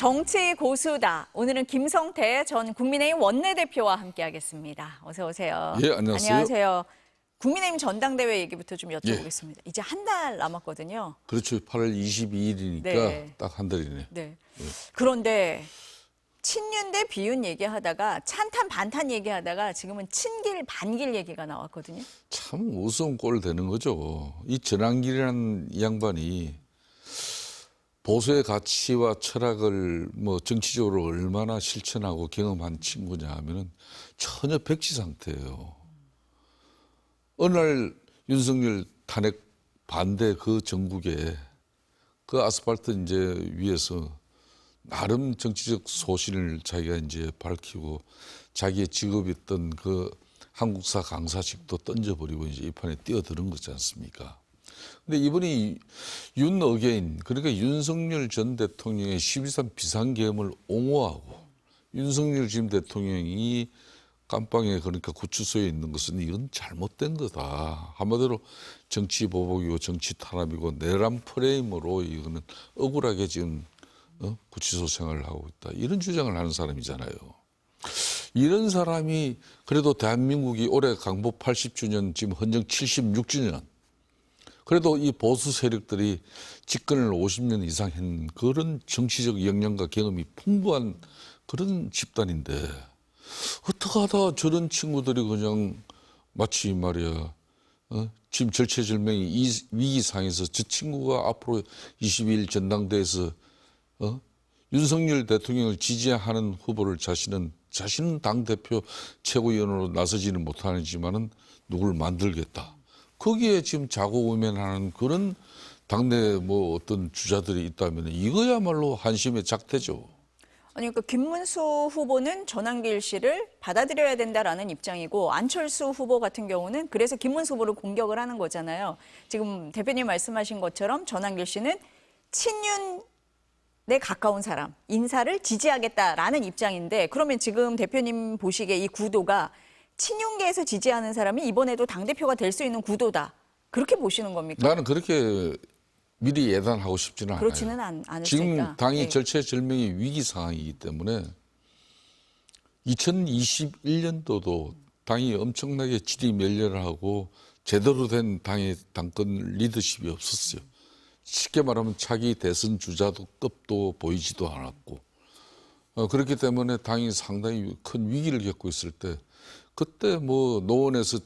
정치 고수다. 오늘은 김성태 전 국민의힘 원내대표와 함께하겠습니다. 어서 오세요. 예, 안녕하세요. 안녕하세요. 국민의힘 전당대회 얘기부터 좀 여쭤보겠습니다. 이제 한 달 남았거든요. 그렇죠. 8월 22일이니까 네. 딱 한 달이네. 네. 그런데 친윤 대 비윤 얘기하다가 찬탄 반탄 얘기하다가 지금은 친길 반길 얘기가 나왔거든요. 참 우스운 꼴 되는 거죠. 이 전환길이라는 이 양반이 보수의 가치와 철학을 뭐 정치적으로 얼마나 실천하고 경험한 친구냐 하면은 전혀 백지 상태예요. 어느 날 윤석열 탄핵 반대 그 전국에 그 아스팔트 이제 위에서 나름 정치적 소신을 자기가 이제 밝히고 자기의 직업이었던 그 한국사 강사직도 던져버리고 이제 이 판에 뛰어드는 거지 않습니까? 근데 이번이 윤 어게인, 그러니까 윤석열 전 대통령의 12.3 비상계엄을 옹호하고 윤석열 지금 대통령이 깜빵에 그러니까 구치소에 있는 것은 이건 잘못된 거다. 한마디로 정치 보복이고 정치 탄압이고 내란 프레임으로 이거는 억울하게 지금 구치소 생활을 하고 있다. 이런 주장을 하는 사람이잖아요. 이런 사람이 그래도 대한민국이 올해 강보 80주년 지금 헌정 76주년 그래도 이 보수 세력들이 집권을 50년 이상 한 그런 정치적 역량과 경험이 풍부한 그런 집단인데 어떻게 하다 저런 친구들이 그냥 마치 말이야 지금 절체절명이 이 위기 상황에서 저 친구가 앞으로 22일 전당대회에서 윤석열 대통령을 지지하는 후보를 자신은 당대표 최고위원으로 나서지는 못하지만은 누굴 만들겠다. 거기에 지금 자고우면하는 그런 당내 뭐 어떤 주자들이 있다면 이거야말로 한심의 작태죠. 아니 그러니까 김문수 후보는 전환길 씨를 받아들여야 된다라는 입장이고 안철수 후보 같은 경우는 그래서 김문수 후보를 공격을 하는 거잖아요. 지금 대표님 말씀하신 것처럼 전환길 씨는 친윤에 가까운 사람, 인사를 지지하겠다라는 입장인데 그러면 지금 대표님 보시기에 이 구도가 친윤계에서 지지하는 사람이 이번에도 당대표가 될 수 있는 구도다. 그렇게 보시는 겁니까? 나는 그렇게 미리 예단하고 싶지는 않아요. 그렇지는 않으니까. 지금 당이 네. 절체절명의 위기 상황이기 때문에 2021년도도 당이 엄청나게 질이멸렬을 하고 제대로 된 당의 당권 리더십이 없었어요. 쉽게 말하면 차기 대선 주자도 급도 보이지도 않았고 그렇기 때문에 당이 상당히 큰 위기를 겪고 있을 때 그때 뭐 노원에서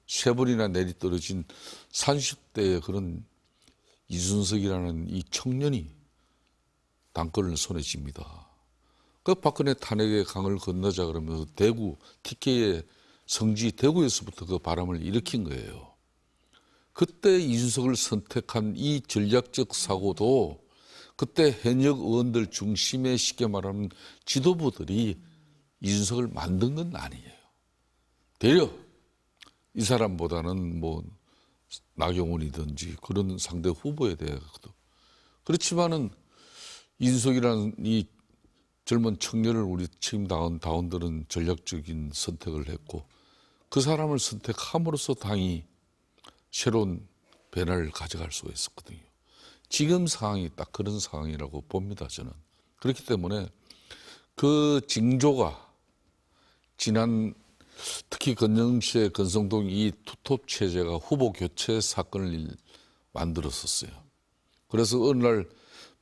세 번이나 내리떨어진 30대의 그런 이준석이라는 이 청년이 당권을 손에 쥡니다. 그 박근혜 탄핵의 강을 건너자 그러면서 대구 TK의 성지 대구에서부터 그 바람을 일으킨 거예요. 그때 이준석을 선택한 이 전략적 사고도 그때 현역 의원들 중심의 쉽게 말하면 지도부들이 이준석을 만든 건 아니에요. 되려 이 사람보다는 뭐 나경원이든지 그런 상대 후보에 대해서도 그렇지만은 이준석이라는 이 젊은 청년을 우리 책임 당원들은 전략적인 선택을 했고 그 사람을 선택함으로써 당이 새로운 변화를 가져갈 수가 있었거든요. 지금 상황이 딱 그런 상황이라고 봅니다, 저는. 그렇기 때문에 그 징조가 지난 특히 건영시의 건성동 이 투톱 체제가 후보 교체 사건을 만들었었어요. 그래서 어느 날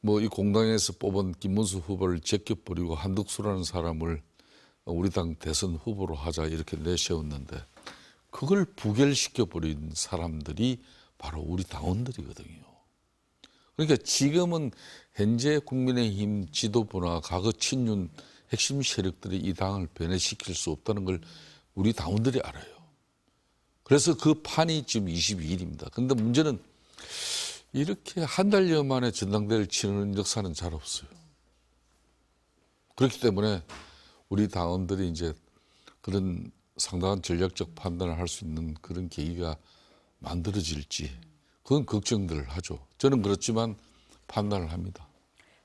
뭐 이 공당에서 뽑은 김문수 후보를 제껴버리고 한덕수라는 사람을 우리 당 대선 후보로 하자 이렇게 내세웠는데 그걸 부결시켜버린 사람들이 바로 우리 당원들이거든요. 그러니까 지금은 현재 국민의힘 지도부나 과거 친윤 핵심 세력들이 이 당을 변해시킬 수 없다는 걸 우리 당원들이 알아요. 그래서 그 판이 지금 22일입니다. 그런데 문제는 이렇게 한 달여 만에 전당대회를 치르는 역사는 잘 없어요. 그렇기 때문에 우리 당원들이 이제 그런 상당한 전략적 판단을 할 수 있는 그런 계기가 만들어질지 그건 걱정들을 하죠. 저는 그렇지만 판단을 합니다.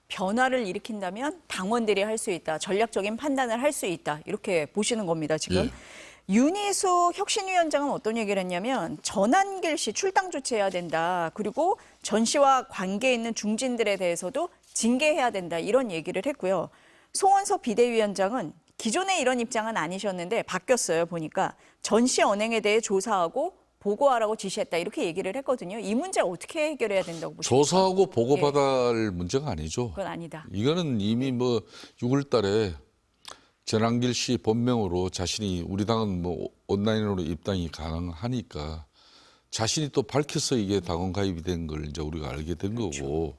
변화를 일으킨다면 당원들이 할 수 있다. 전략적인 판단을 할 수 있다. 이렇게 보시는 겁니다, 지금. 예. 윤희숙 혁신위원장은 어떤 얘기를 했냐면 전환길 씨 출당 조치해야 된다. 그리고 전 씨와 관계 있는 중진들에 대해서도 징계해야 된다 이런 얘기를 했고요. 송원석 비대위원장은 기존에 이런 입장은 아니셨는데 바뀌었어요. 보니까 전시 언행에 대해 조사하고 보고하라고 지시했다 이렇게 얘기를 했거든요. 이 문제 어떻게 해결해야 된다고 보십니까? 조사하고 보고받아야 할 문제가 아니죠. 그건 아니다. 이거는 이미 뭐 6월 달에 전한길 씨 본명으로 자신이 우리 당은 뭐 온라인으로 입당이 가능하니까 자신이 또 밝혀서 이게 당원 가입이 된 걸 이제 우리가 알게 된 거고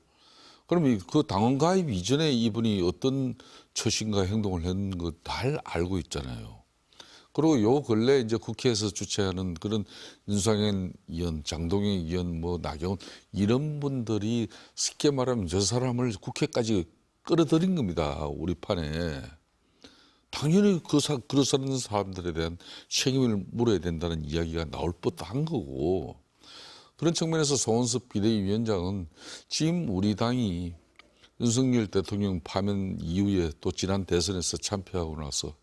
그러면 그 당원 가입 이전에 이분이 어떤 처신과 행동을 했는 거 다 알고 있잖아요. 그리고 요 근래 이제 국회에서 주최하는 그런 윤상현 의원, 장동영 의원, 뭐 나경원 이런 분들이 쉽게 말하면 저 사람을 국회까지 끌어들인 겁니다. 우리 판에. 당연히 그런 사람들에 대한 책임을 물어야 된다는 이야기가 나올 법도 한 거고 그런 측면에서 송원석 비대위원장은 지금 우리 당이 윤석열 대통령 파면 이후에 또 지난 대선에서 참패하고 나서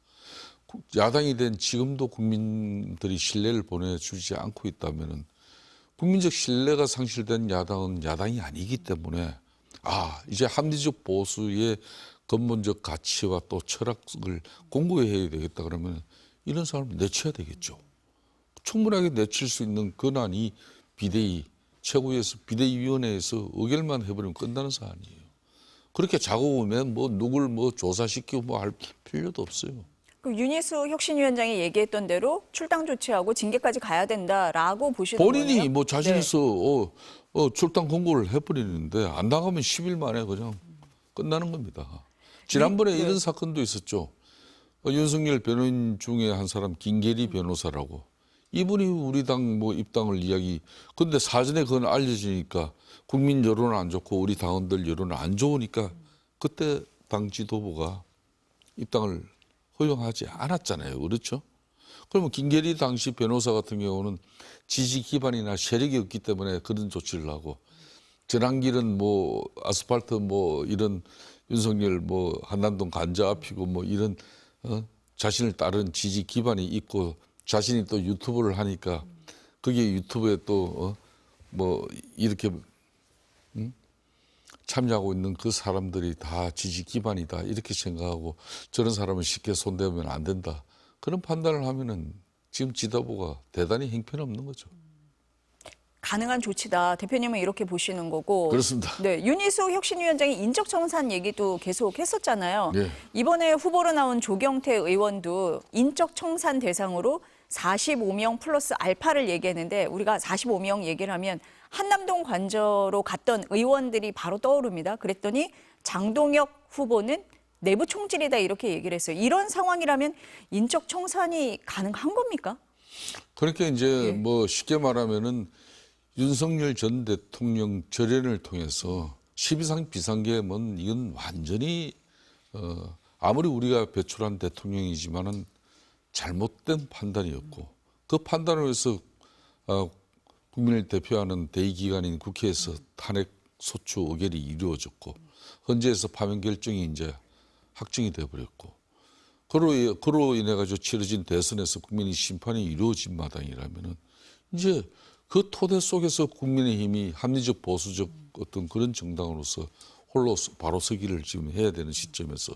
야당이 된 지금도 국민들이 신뢰를 보내주지 않고 있다면은 국민적 신뢰가 상실된 야당은 야당이 아니기 때문에 이제 합리적 보수의 근본적 가치와 또 철학을 공고해야 되겠다 그러면 이런 사람을 내쳐야 되겠죠. 충분하게 내칠 수 있는 권한이 최고위에서 비대위원회에서 의결만 해버리면 끝나는 사안이에요. 그렇게 작업하면 뭐 누굴 뭐 조사시키고 뭐 할 필요도 없어요. 그 윤희수 혁신위원장이 얘기했던 대로 출당 조치하고 징계까지 가야 된다라고 보시는 본인이 거네요? 뭐 자신있어 출당 공고를 해버리는데 안 나가면 10일 만에 그냥 끝나는 겁니다. 지난번에 이런 사건도 있었죠. 윤석열 변호인 중에 한 사람 김계리 변호사라고 이분이 우리 당 뭐 입당을 근데 사전에 그건 알려지니까 국민 여론은 안 좋고 우리 당원들 여론은 안 좋으니까 그때 당 지도부가 입당을 허용하지 않았잖아요. 그렇죠? 그러면 김계리 당시 변호사 같은 경우는 지지 기반이나 세력이 없기 때문에 그런 조치를 하고 전한길은 뭐 아스팔트 뭐 이런 윤석열 뭐 한남동 간자 앞이고 뭐 이런 자신을 따른 지지 기반이 있고 자신이 또 유튜브를 하니까 그게 유튜브에 또 뭐 이렇게 참여하고 있는 그 사람들이 다 지지 기반이다 이렇게 생각하고 저런 사람은 쉽게 손대면 안 된다 그런 판단을 하면은 지금 지도부가 대단히 형편없는 거죠. 가능한 조치다. 대표님은 이렇게 보시는 거고. 그렇습니다. 네, 윤희수 혁신위원장이 인적청산 얘기도 계속 했었잖아요. 네. 이번에 후보로 나온 조경태 의원도 인적청산 대상으로 45명 플러스 알파를 얘기했는데 우리가 45명 얘기를 하면 한남동 관저로 갔던 의원들이 바로 떠오릅니다. 그랬더니 장동혁 후보는 내부 총질이다 이렇게 얘기를 했어요. 이런 상황이라면 인적청산이 가능한 겁니까? 그렇게 이제 뭐 쉽게 말하면은 윤석열 전 대통령 절연을 통해서 12상 비상계엄은 이건 완전히 아무리 우리가 배출한 대통령이지만은 잘못된 판단이었고 그 판단을 위해서 국민을 대표하는 대의기관인 국회에서 탄핵 소추 의결이 이루어졌고 헌재에서 파면 결정이 이제 확정이 되어버렸고 그로 인해 가지고 치러진 대선에서 국민의 심판이 이루어진 마당이라면은 이제 그 토대 속에서 국민의힘이 합리적 보수적 어떤 그런 정당으로서 홀로 바로 서기를 지금 해야 되는 시점에서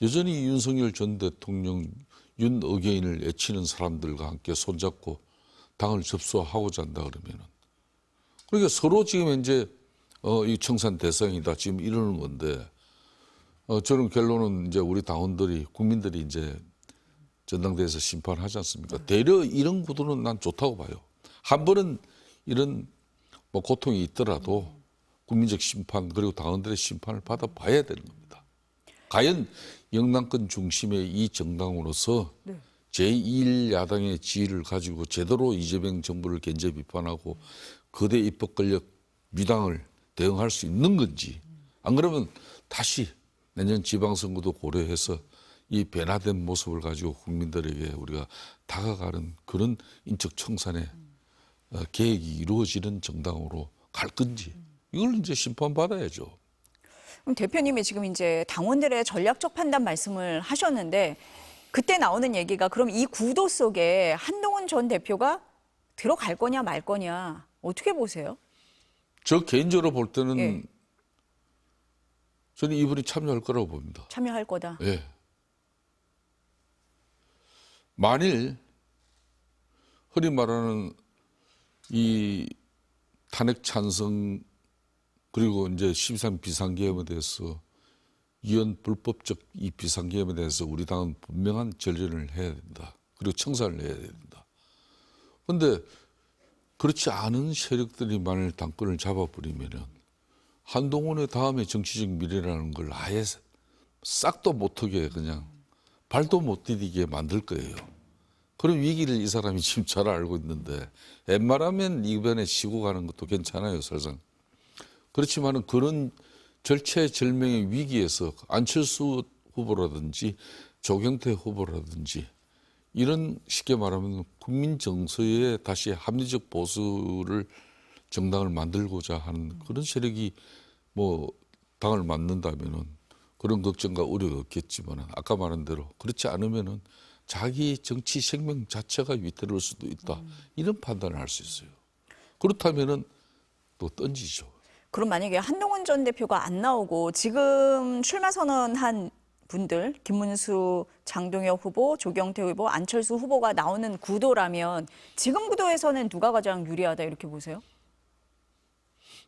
여전히 윤석열 전 대통령 윤 의계인을 애치는 사람들과 함께 손잡고 당을 접수하고자 한다 그러면은 그러니까 서로 지금 현재 이 청산 대상이다 지금 이러는 건데 저는 결론은 이제 우리 당원들이 국민들이 이제 전당대회에서 심판하지 않습니까? 대려 이런 구도는 난 좋다고 봐요. 한 번은 이런 뭐 고통이 있더라도 국민적 심판 그리고 당원들의 심판을 받아봐야 되는 겁니다. 과연 영남권 중심의 이 정당으로서 제1 야당의 지위를 가지고 제대로 이재명 정부를 견제 비판하고 거대 입법 권력 미당을 대응할 수 있는 건지 안 그러면 다시 내년 지방선거도 고려해서 이 변화된 모습을 가지고 국민들에게 우리가 다가가는 그런 인적 청산의 계획이 이루어지는 정당으로 갈 건지 이걸 이제 심판받아야죠. 그럼 대표님이 지금 이제 당원들의 전략적 판단 말씀을 하셨는데 그때 나오는 얘기가 그럼 이 구도 속에 한동훈 전 대표가 들어갈 거냐 말 거냐 어떻게 보세요? 저 개인적으로 볼 때는 저는 이분이 참여할 거라고 봅니다. 참여할 거다. 예. 만일 흔히 말하는 이 탄핵 찬성 그리고 이제 13 비상계엄에 대해서 이혼 불법적 이 비상계엄에 대해서 우리 당은 분명한 전련을 해야 된다. 그리고 청산을 해야 된다. 그런데 그렇지 않은 세력들이 만일 당권을 잡아버리면은 한동훈의 다음에 정치적 미래라는 걸 아예 싹도 못하게 그냥 발도 못 디디게 만들 거예요. 그런 위기를 이 사람이 지금 잘 알고 있는데 웬만하면 이번에 치고 가는 것도 괜찮아요, 설상. 그렇지만은 그런 절체절명의 위기에서 안철수 후보라든지 조경태 후보라든지 이런 쉽게 말하면 국민 정서에 다시 합리적 보수를 정당을 만들고자 하는 그런 세력이 뭐 당을 맡는다면은 그런 걱정과 우려가 없겠지만 아까 말한 대로 그렇지 않으면은 자기 정치 생명 자체가 위태로울 수도 있다. 이런 판단을 할 수 있어요. 그렇다면은 또 던지죠. 그럼 만약에 한동훈 전 대표가 안 나오고 지금 출마 선언한 분들 김문수, 장동혁 후보, 조경태 후보, 안철수 후보가 나오는 구도라면 지금 구도에서는 누가 가장 유리하다 이렇게 보세요?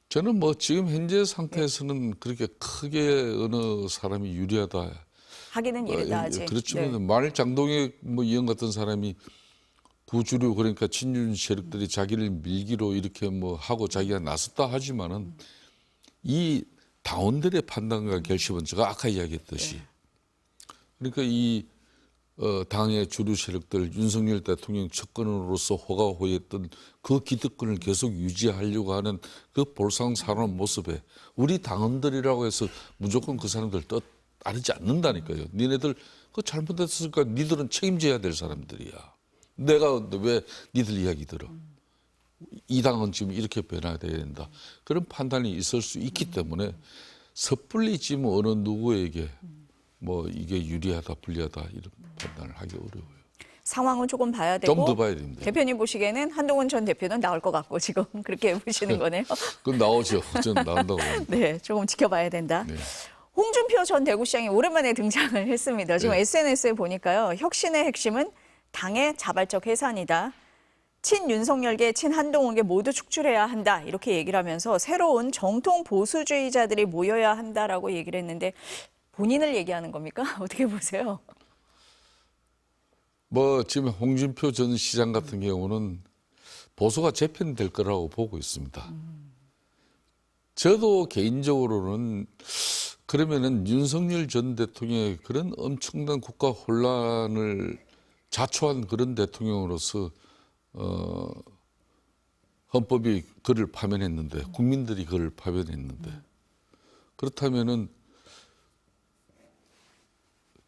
저는 뭐 지금 현재 상태에서는 그렇게 크게 어느 사람이 유리하다. 하기는 이르다 아직. 그렇지만 네. 만일 장동혁 뭐 이형 같은 사람이 구주류 그러니까 친윤 세력들이 자기를 밀기로 이렇게 뭐 하고 자기가 나섰다 하지만은 이 당원들의 판단과 결심은 제가 아까 이야기했듯이 그러니까 이 당의 주류 세력들 윤석열 대통령 측근으로서 호가호위했던 그 기득권을 계속 유지하려고 하는 그 볼상사나운 모습에 우리 당원들이라고 해서 무조건 그 사람들 뜻 따르지 않는다니까요. 니네들 그 잘못했으니까 니들은 책임져야 될 사람들이야. 내가 왜 니들 이야기 들어. 이 당은 지금 이렇게 변화해야 된다. 그런 판단이 있을 수 있기 때문에 섣불리 지금 어느 누구에게 뭐 이게 유리하다 불리하다 이런 판단을 하기 어려워요. 상황은 조금 봐야 되고 좀 더 봐야 됩니다. 대표님 보시기에는 한동훈 전 대표는 나올 것 같고 지금 그렇게 보시는 거네요. 그건 나오죠. 저는 나온다고 봅니다. 네, 조금 지켜봐야 된다. 네. 홍준표 전 대구시장이 오랜만에 등장을 했습니다. 지금 네. SNS에 보니까요. 혁신의 핵심은 당의 자발적 해산이다. 친윤석열계, 친한동훈계 모두 축출해야 한다. 이렇게 얘기를 하면서 새로운 정통 보수주의자들이 모여야 한다라고 얘기를 했는데 본인을 얘기하는 겁니까? 어떻게 보세요? 뭐 지금 홍준표 전 시장 같은 경우는 보수가 재편될 거라고 보고 있습니다. 저도 개인적으로는 그러면은 윤석열 전 대통령의 그런 엄청난 국가 혼란을 자초한 그런 대통령으로서 헌법이 그를 파면했는데 국민들이 그를 파면했는데 그렇다면은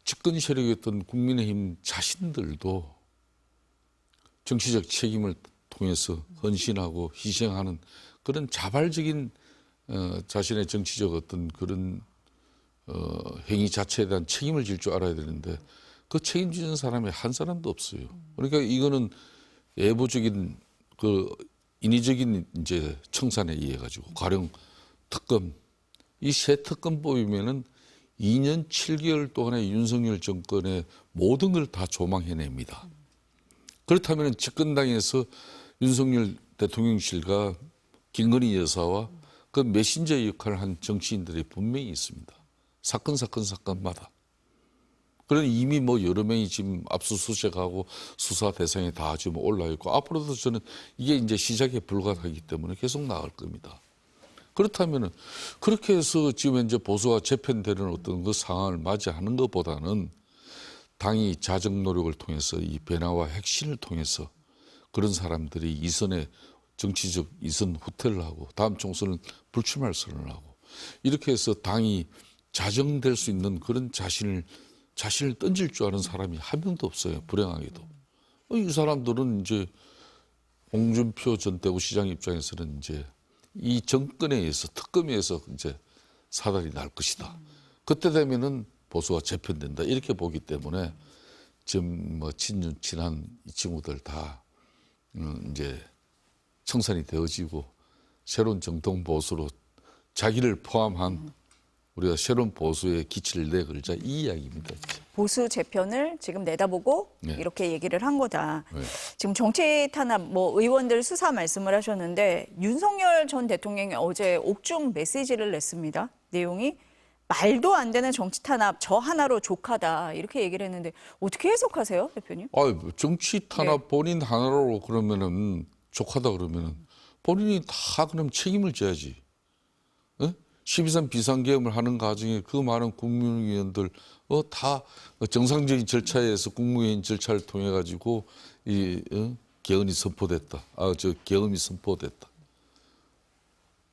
집권 세력이었던 국민의힘 자신들도 정치적 책임을 통해서 헌신하고 희생하는 그런 자발적인 자신의 정치적 어떤 그런 행위 자체에 대한 책임을 질 줄 알아야 되는데 그 책임지는 사람이 한 사람도 없어요. 그러니까 이거는 예보적인 그 인위적인 이제 청산에 의해 가지고 가령 특검 이 새 특검법이면은 2년 7개월 동안의 윤석열 정권의 모든 걸 다 조망해냅니다. 그렇다면 집권당에서 윤석열 대통령실과 김건희 여사와 그 메신저 역할을 한 정치인들이 분명히 있습니다. 사건마다. 그런 이미 뭐 여러 명이 지금 압수수색하고 수사 대상에 다 지금 올라 있고 앞으로도 저는 이게 이제 시작에 불과하기 때문에 계속 나갈 겁니다. 그렇다면은 그렇게 해서 지금 이제 보수가 재편되는 어떤 그 상황을 맞이하는 것보다는 당이 자정 노력을 통해서 이 변화와 혁신을 통해서 그런 사람들이 이선에 정치적 이선 후퇴를 하고 다음 총선은 불출마 선언을 하고 이렇게 해서 당이 자정될 수 있는 그런 자신을 던질 줄 아는 사람이 한 명도 없어요. 불행하게도. 이 사람들은 이제 홍준표 전 대구시장 입장에서는 이제 이 정권에 의해서 특검에 의해서 이제 사달이 날 것이다. 그때 되면은 보수가 재편된다. 이렇게 보기 때문에 지금 뭐 친윤 친한 이 친구들 다 이제 청산이 되어지고 새로운 정통 보수로 자기를 포함한 우리가 새로운 보수의 기치를 내걸자 이 이야기입니다. 보수 재편을 지금 내다보고 네. 이렇게 얘기를 한 거다. 네. 지금 정치 탄압 뭐 의원들 수사 말씀을 하셨는데 윤석열 전 대통령이 어제 옥중 메시지를 냈습니다. 내용이 말도 안 되는 정치 탄압 저 하나로 족하다 이렇게 얘기를 했는데 어떻게 해석하세요, 대표님? 정치 탄압 본인 하나로 그러면은 족하다 그러면은 본인이 다 그럼 책임을 져야지. 12.3 비상계엄을 하는 과정에 그 많은 국무위원들 다 정상적인 절차에서 국무회의 절차를 통해 가지고 이 계엄이 선포됐다. 계엄이 선포됐다.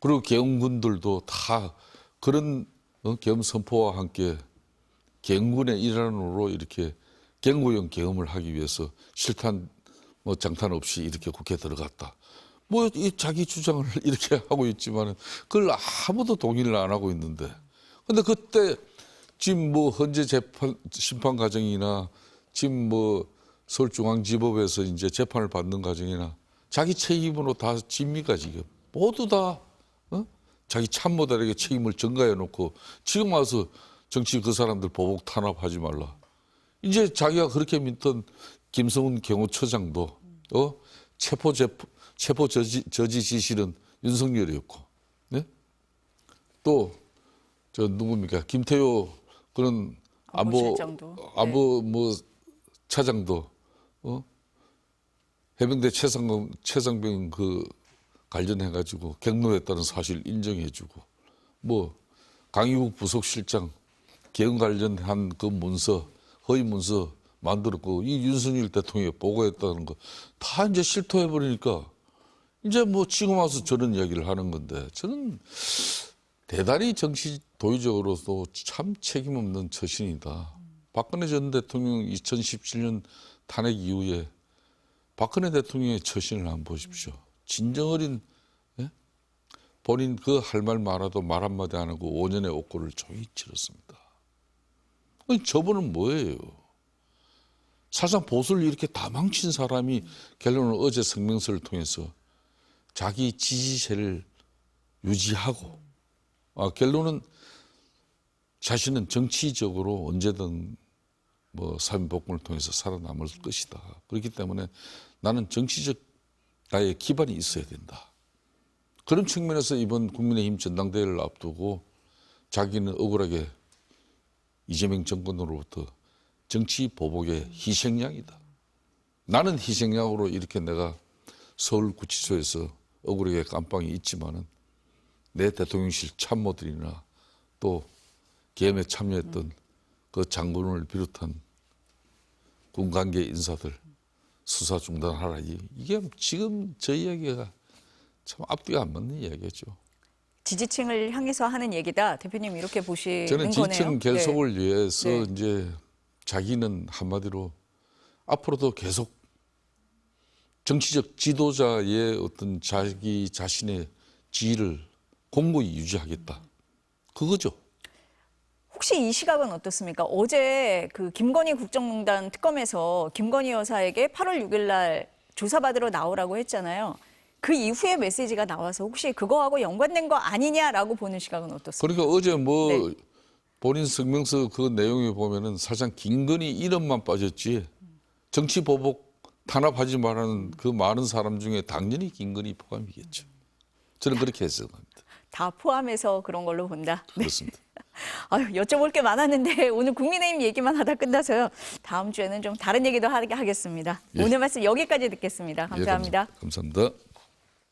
그리고 계엄군들도 다 그런 계엄 선포와 함께 계엄군의 일환으로 이렇게 경고형 계엄을 하기 위해서 실탄 장탄 없이 이렇게 국회에 들어갔다. 이 자기 주장을 이렇게 하고 있지만은 그걸 아무도 동의를 안 하고 있는데. 근데 그때 지금 현재 심판 과정이나 지금 서울중앙지법에서 이제 재판을 받는 과정이나 자기 책임으로 다 집니까 지금? 모두 다 자기 참모들에게 책임을 전가해 놓고 지금 와서 정치 그 사람들 보복 탄압하지 말라. 이제 자기가 그렇게 믿던 김성훈 경호처장도 체포 저지 지시는 윤석열이었고, 네? 또 누굽니까 김태효 그런 안보 차장도 해병대 최상병 관련해 가지고 경로했다는 사실 인정해주고, 강희국 부속실장 계엄 관련한 그 문서 허위 문서 만들었고 이 윤석열 대통령이 보고했다는 거 다 이제 실토해 버리니까. 이제 지금 와서 저런 이야기를 하는 건데 저는 대단히 정치 도의적으로도 참 책임 없는 처신이다. 박근혜 전 대통령 2017년 탄핵 이후에 박근혜 대통령의 처신을 한번 보십시오. 진정 어린 본인 그 할 말 많아도 말 한마디 안 하고 5년의 옥고를 종이 치렀습니다. 저분은 뭐예요? 사실상 보수를 이렇게 다 망친 사람이 결론은 어제 성명서를 통해서 자기 지지세를 유지하고 결론은 자신은 정치적으로 언제든 사면복권을 통해서 살아남을 것이다. 그렇기 때문에 나는 정치적 나의 기반이 있어야 된다. 그런 측면에서 이번 국민의힘 전당대회를 앞두고 자기는 억울하게 이재명 정권으로부터 정치 보복의 희생양이다. 나는 희생양으로 이렇게 내가 서울구치소에서 억울하게 깜빵이 있지만은 내 대통령실 참모들이나 또 계엄에 참여했던 그 장군을 비롯한 군 관계 인사들 수사 중단하라. 이게 지금 저 이야기가 참 앞뒤가 안 맞는 이야기죠. 지지층을 향해서 하는 얘기다. 대표님 이렇게 보시는 저는 거네요. 지지층 결속을 위해서 네. 이제 자기는 한마디로 앞으로도 계속 정치적 지도자의 어떤 자기 자신의 지위를 공고히 유지하겠다. 그거죠. 혹시 이 시각은 어떻습니까? 어제 그 김건희 국정농단 특검에서 김건희 여사에게 8월 6일 날 조사받으러 나오라고 했잖아요. 그 이후에 메시지가 나와서 혹시 그거하고 연관된 거 아니냐라고 보는 시각은 어떻습니까? 그러니까 어제 네. 본인 성명서 그 내용에 보면은 사실상 김건희 이름만 빠졌지 정치 보복 탄압하지 말라는 그 많은 사람 중에 당연히 김건희 포함이겠죠. 저는 그렇게 해석합니다. 다 포함해서 그런 걸로 본다. 네. 그렇습니다. 여쭤볼 게 많았는데 오늘 국민의힘 얘기만 하다 끝나서요. 다음 주에는 좀 다른 얘기도 하겠습니다. 예. 오늘 말씀 여기까지 듣겠습니다. 감사합니다. 예, 감사합니다.